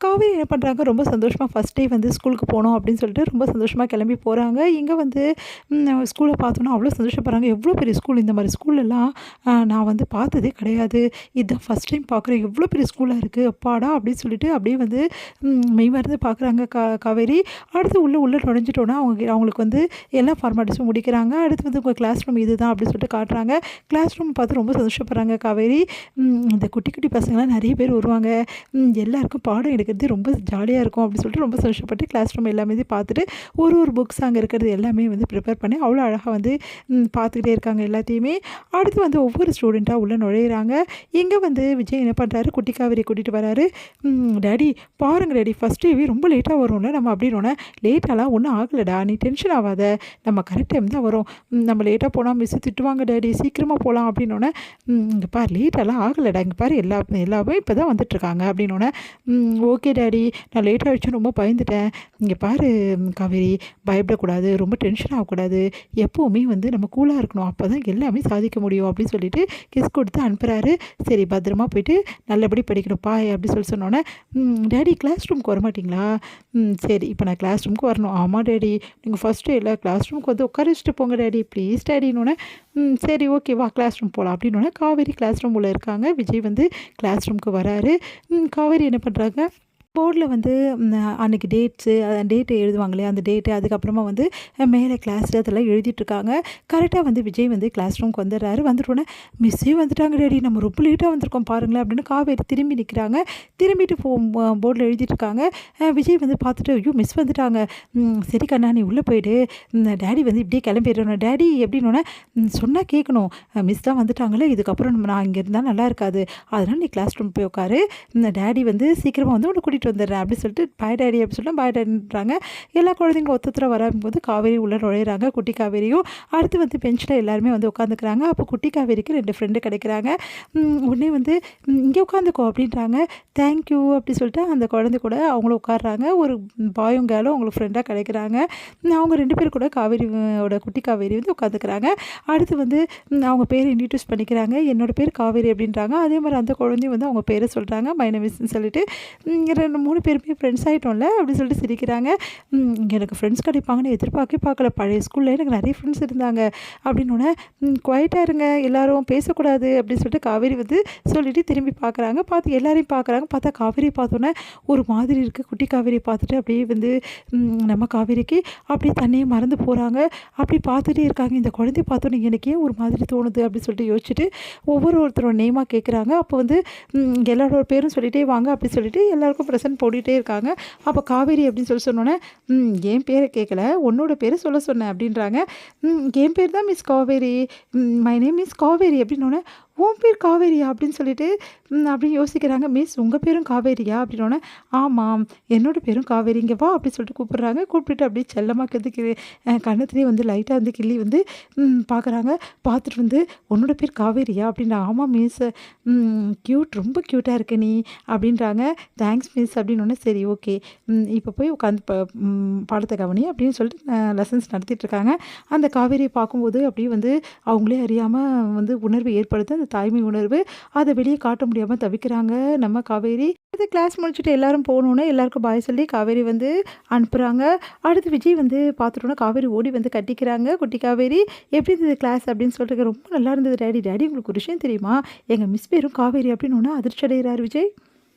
காவேரி என்ன பண்ணுறாங்க, ரொம்ப சந்தோஷமாக ஃபஸ்ட் டே வந்து ஸ்கூலுக்கு போனோம் அப்படின்னு சொல்லிட்டு ரொம்ப சந்தோஷமாக கிளம்பி போகிறாங்க. இங்கே வந்து ஸ்கூலை பார்த்தோன்னா அவ்வளோ சந்தோஷப்படுறாங்க. எவ்வளோ பெரிய ஸ்கூல், இந்த மாதிரி ஸ்கூல்லலாம் நான் வந்து பார்த்ததே கிடையாது. இதுதான் ஃபஸ்ட் டைம் பார்க்குறேன். எவ்வளோ பெரிய ஸ்கூலாக இருக்குது அப்பாடா அப்படின்னு சொல்லிட்டு அப்படியே வந்து மெய்மறந்து பார்க்குறாங்க காவேரி. அடுத்து உள்ளே நுழைஞ்சிட்டோன்னா அவங்களுக்கு வந்து எல்லா ஃபார்மாலிட்டிஸும் முடிக்கிறாங்க. அடுத்து வந்து உங்கள் கிளாஸ் ரூம் இதுதான் அப்படின்னு சொல்லிட்டு காட்டுறாங்க. கிளாஸ் ரூம் பார்த்து ரொம்ப சந்தோஷப்படுறாங்க காவேரி. இந்த குட்டி குட்டி பசங்களாம் நிறைய பேர் வருவாங்க. எல்லாருக்கும் பாடம் எடுக்கிறது ரொம்ப ஜாலியாக இருக்கும் அப்படின்னு சொல்லிட்டு ரொம்ப சந்தோஷப்பட்டு கிளாஸ் ரூம் எல்லாமே பார்த்துட்டு ஒரு புக்ஸ் அங்கே இருக்கிறது எல்லாமே வந்து ப்ரிப்பேர் பண்ணி அவ்வளோ அழகாக வந்து பார்த்துக்கிட்டே இருக்காங்க எல்லாத்தையுமே. அடுத்து வந்து ஒவ்வொரு ஸ்டூடெண்ட்டாக உள்ளே நுழையிறாங்க. இங்கே வந்து விஜய் என்ன பண்ணுறாரு, குட்டி காவேரி கூட்டிகிட்டு வராரு. டேடி பாருங்க டேடி, ஃபஸ்ட் டேவே ரொம்ப லேட்டாக வரும்ல நம்ம அப்படின்னோடனே, லேட்டாலாம் ஒன்றும் ஆகலடா, நீ டென்ஷன் ஆகாத, நம்ம கரெக்ட் டைம் தான் வரும். நம்ம லேட்டாக போனால் மிஸ்ஸு திட்டுவாங்க டேடி, சீக்கிரமாக போகலாம் அப்படின்னோடனே, இங்கே பாரு லேட்டாலாம் ஆகலடா, இங்கே பாரு எல்லாமே இப்போ தான் வந்துட்டுருக்காங்க அப்படின்னோடனே, ஓகே டேடி, நான் லேட் ஆகிடுச்சுன்னு ரொம்ப பயந்துட்டேன். இங்கே பாரு காவேரி, பயப்படக்கூடாது, ரொம்ப டென்ஷன் ஆகக்கூடாது, எப்போவுமே வந்து நம்ம கூலாக இருக்கணும், அப்போ தான் எல்லாமே சாதிக்க முடியும் அப்படின்னு சொல்லிட்டு கிஸ் கொடுத்து அனுப்புகிறாரு. சரி பத்திரமா போயிட்டு நல்லபடி படிக்கணும் பாய் அப்படி சொன்னோன்னே, டேடி கிளாஸ் ரூமுக்கு வரமாட்டிங்களா? சரி இப்போ நான் கிளாஸ் ரூமுக்கு வரணும். ஆமாம் டேடி, நீங்கள் ஃபஸ்ட்டு இல்லை கிளாஸ் ரூமுக்கு வந்து உட்கார வச்சுட்டு போங்க டேடி ப்ளீஸ் டேடின்னொன்னே, சரி ஓகே வா கிளாஸ் ரூம் போகலாம் அப்படின்னோடனே காவேரி கிளாஸ் ரூம் உள்ள இருக்காங்க. விஜய் வந்து கிளாஸ் ரூமுக்கு வராரு. காவேரி என்ன பண்ணுறாங்க, போர்டில் வந்து அன்றைக்கி டேட்டு எழுதுவாங்க இல்லையா, அந்த டேட்டு அதுக்கப்புறமா வந்து மேலே கிளாஸில் அதெல்லாம் எழுதிட்டுருக்காங்க. கரெக்டாக வந்து விஜய் வந்து கிளாஸ் ரூமுக்கு வந்துடுறாரு. வந்துட்டோன்னே, மிஸ்ஸே வந்துட்டாங்க டேடி, நம்ம ரொம்ப லேட்டாக வந்திருக்கோம் பாருங்களேன் அப்படின்னு காவேரி திரும்பி நிற்கிறாங்க. திரும்பிட்டு போர்டில் எழுதிட்டுருக்காங்க. விஜய் வந்து பார்த்துட்டு, ஐயோ மிஸ் வந்துட்டாங்க, சரி கண்ணா நீ உள்ளே போயிட்டு டேடி வந்து இப்படியே கிளம்பிடுறோம் டேடி எப்படின்னோடனே, சொன்னால் கேட்கணும், மிஸ் தான் வந்துட்டாங்களே, இதுக்கப்புறம் நான் இங்கே இருந்தால் நல்லா இருக்காது, அதனால் நீ கிளாஸ் ரூம் போய் உட்காரு, டேடி வந்து சீக்கிரமாக வந்து உன்னை கூட்டிகிட்டு வந்துடுறேன் அப்படின்னு சொல்லிட்டு பாய் டேடி அப்படின்னு சொல்லிட்டு பாய் டேடின்றாங்க. எல்லா குழந்தைங்க ஒருத்தர வரும்போது காவேரி உள்ளே நுழையிறாங்க, குட்டி காவேரியும். அடுத்து வந்து பெஞ்சில் எல்லாருமே வந்து உட்காந்துக்கிறாங்க. அப்போ குட்டி காவேரிக்கு 2 ஃப்ரெண்டு கிடைக்கிறாங்க. உடனே வந்து இங்கே உட்காந்துக்கோ அப்படின்றாங்க. தேங்க்யூ அப்படி சொல்லிட்டு அந்த குழந்தை கூட அவங்களும் உட்காடுறாங்க. ஒரு பாயும் கேலும் அவங்களுக்கு ஃப்ரெண்டாக கிடைக்கிறாங்க. அவங்க 2 பேர் கூட காவேரியோட குட்டி காவேரி வந்து உட்காந்துக்கிறாங்க. அடுத்து வந்து அவங்க பேரை இன்ட்ரடியூஸ் பண்ணிக்கிறாங்க. என்னோட பேர் காவேரி அப்படின்றாங்க. அதே மாதிரி அந்த குழந்தையும் வந்து அவங்க பேரை சொல்கிறாங்க, மை நேம் இஸ்ன்னு சொல்லிட்டு. 3 பேருமே ஃப்ரெண்ட்ஸ் ஆகிட்டோம்ல அப்படின்னு சொல்லிட்டு சிரிக்கிறாங்க. எனக்கு ஃப்ரெண்ட்ஸ் கிடைப்பாங்கன்னு பார்க்கல, பழைய ஸ்கூலில் எனக்கு நிறைய ஃப்ரெண்ட்ஸ் இருந்தாங்க அப்படின்னோடனே, குவைட்டாக இருங்க எல்லாரும் பேசக்கூடாது அப்படின்னு சொல்லிட்டு காவேரி வந்து சொல்லிவிட்டு திரும்பி பார்க்குறாங்க. பார்த்து எல்லாரையும் பார்க்குறாங்க. பார்த்தா காவேரி பார்த்தோன்னே ஒரு மாதிரி இருக்குது. குட்டி காவேரி பார்த்துட்டு அப்படியே வந்து நம்ம காவேரிக்கு அப்படியே தண்ணியை மறந்து போகிறாங்க. அப்படி பார்த்துட்டே இருக்காங்க. இந்த குழந்தைய பார்த்தோன்னே எனக்கே ஒரு மாதிரி தோணுது அப்படின்னு சொல்லிட்டு யோசிச்சுட்டு ஒவ்வொருத்தரோட நேமாக கேட்குறாங்க. அப்போ வந்து எல்லாரோட பேரும் சொல்லிகிட்டே வாங்க அப்படி சொல்லிட்டு எல்லாருக்கும் ப்ரெசென்ட் போட்டுகிட்டே இருக்காங்க. அப்போ காவேரி அப்படின்னு சொன்னோன்னே, என் பேரை கேட்கல, உன்னோட பேரை சொல்ல சொன்னேன் அப்படின்றாங்க. என் பேர் தான் miss Kaveri, my name miss Kaveri அப்படின்னோடனே, உன் பேர் காவேரியா அப்படின்னு சொல்லிட்டு அப்படின்னு யோசிக்கிறாங்க. மிஸ் உங்கள் பேரும் காவேரியா அப்படின்னோடனே, ஆமாம் என்னோடய பேரும் காவேரி, இங்கே வா அப்படின்னு சொல்லிட்டு கூப்பிட்றாங்க. கூப்பிட்டுட்டு அப்படியே செல்லமாக கண்ணத்துலேயே வந்து லைட்டாக வந்து கிள்ளி வந்து பார்க்குறாங்க. பார்த்துட்டு வந்து உன்னோட பேர் காவேரியா அப்படின்னா, ஆமாம் மிஸ், ரொம்ப க்யூட்டாக இருக்க நீ அப்படின்றாங்க. தேங்க்ஸ் மிஸ் அப்படின்னோடனே, சரி ஓகே இப்போ போய் உட்காந்து பாடத்தை கவனி அப்படின்னு சொல்லிட்டு லெசன்ஸ் நடத்திட்டுருக்காங்க. அந்த காவேரியை பார்க்கும்போது அப்படியே வந்து அவங்களே அறியாமல் வந்து உணர்வு ஏற்படுது, அந்த தாய்மை உணர்வு. அதை வெளியே காட்ட முடியாமல் தவிக்கிறாங்க நம்ம காவேரி. அது கிளாஸ் முடிச்சுட்டு எல்லாரும் போகணுன்னு எல்லாருக்கும் பாய் சொல்லி காவேரி வந்து அனுப்புகிறாங்க. அடுத்து விஜய் வந்து பார்த்துட்டோன்னா காவேரி ஓடி வந்து கட்டிக்கிறாங்க. குட்டி காவேரி, எப்படி இருந்தது கிளாஸ் அப்படின்னு சொல்லிட்டு, ரொம்ப நல்லா இருந்தது டேடி. டேடி உங்களுக்கு ஒரு விஷயம் தெரியுமா, எங்கள் மிஸ் பேரும் காவேரி அப்படின்னு அதிர்ச்சி அடைகிறார் விஜய்.